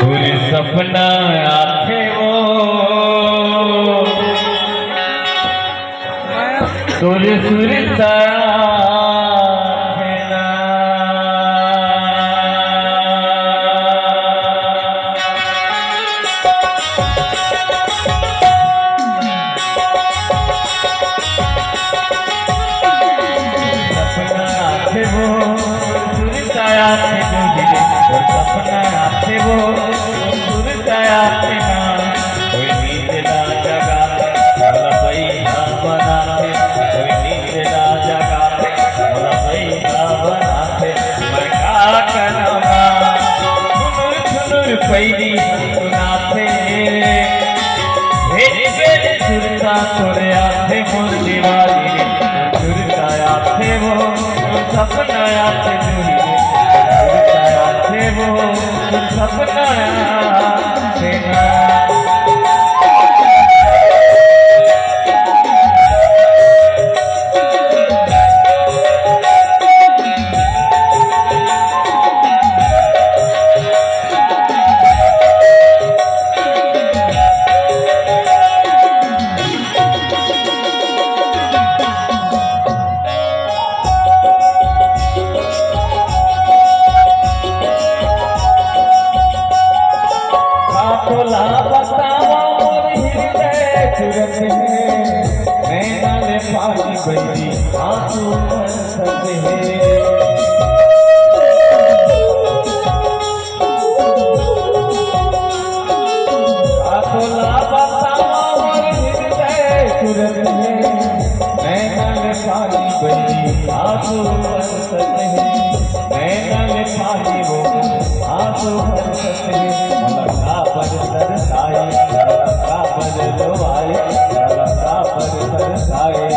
पूरे सपना आखे वो तुझे सुरता पैदी सुनाते सुरता तोरे आते मोर दीवारी सुरता आते वो सपना आते सुरता आते वो सपना आते बड़ी आंसू बरसते हैं आखोला बतावा और हृदय तुरंत है नैना में पानी बड़ी आंसू बरसते हैं नैना में पानी वो आंसू बरसते हैं मलका पर सरसाए मलका पर लोआए मलका पर सरसाए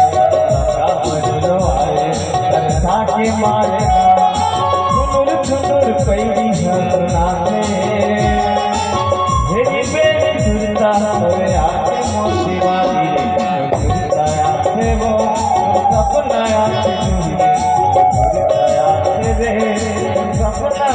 के मारेगा सुनुर सुनुर पैदी सुनाते हेरी बेरी सुरता तोरे आके मोती वाली सुरता आके वो सपना आके सुरता आके रे सपना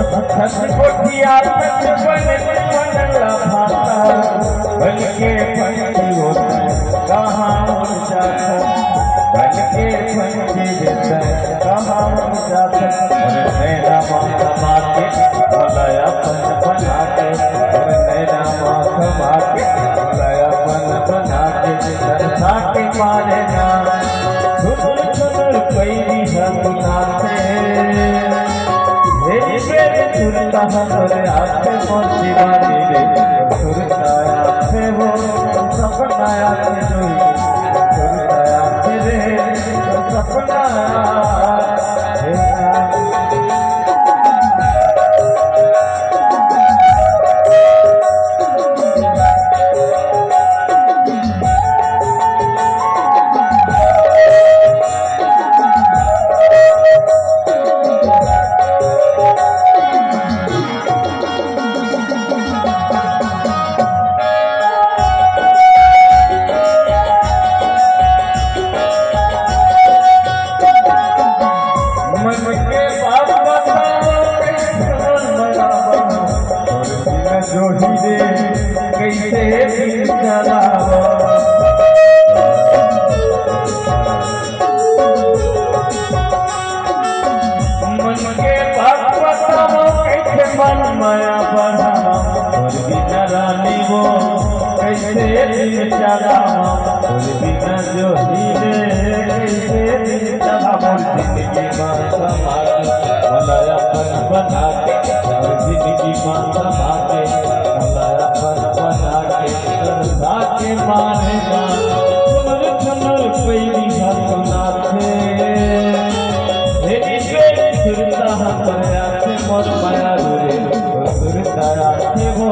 कोठिया बन के पंछी होता कहाँ उड़ जाता बन के पंछी देता कहाँ उड़ जाता और नैना माथा मार के बोलाया पन बना के और नैना माथा मार के बोलाया पन बना के तरसा के मारे ना सुन सुन पैदी सुनाते सुरता तोरे आते मोती वाली रे सुरता आते वो सपना आते सुरता आते रे सपना माया बढ़ावा और बिना रानी वो कैसे दिन चलावा और बिना जो हीरे कैसे दिन चलावा जिंदगी माँ समाज मलाया बना के निजी माता भागे मुलाया पर बना के सरसा के मारे ना सुनर सुनर पैरी हाथ नाथे सुरता हमारे आते मोर माया रे सुरता आते वो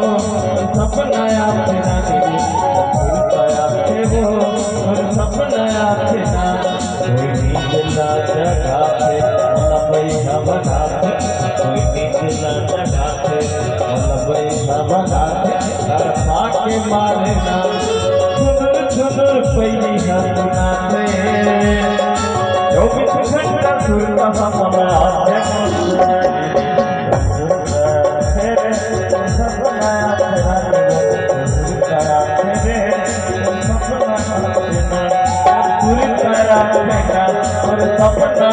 सपना आते ना तेरी सुरता आते वो और सपना आते ना कोई नींद ना जगाते मतलब बैठा बनाते कोई नींद ना जगाते मतलब बैठा बनाते कर पाके मारे ना सुनर सुनर पैरी हाथ नाते जो भी घंटा सुरता हमारे आते और सपना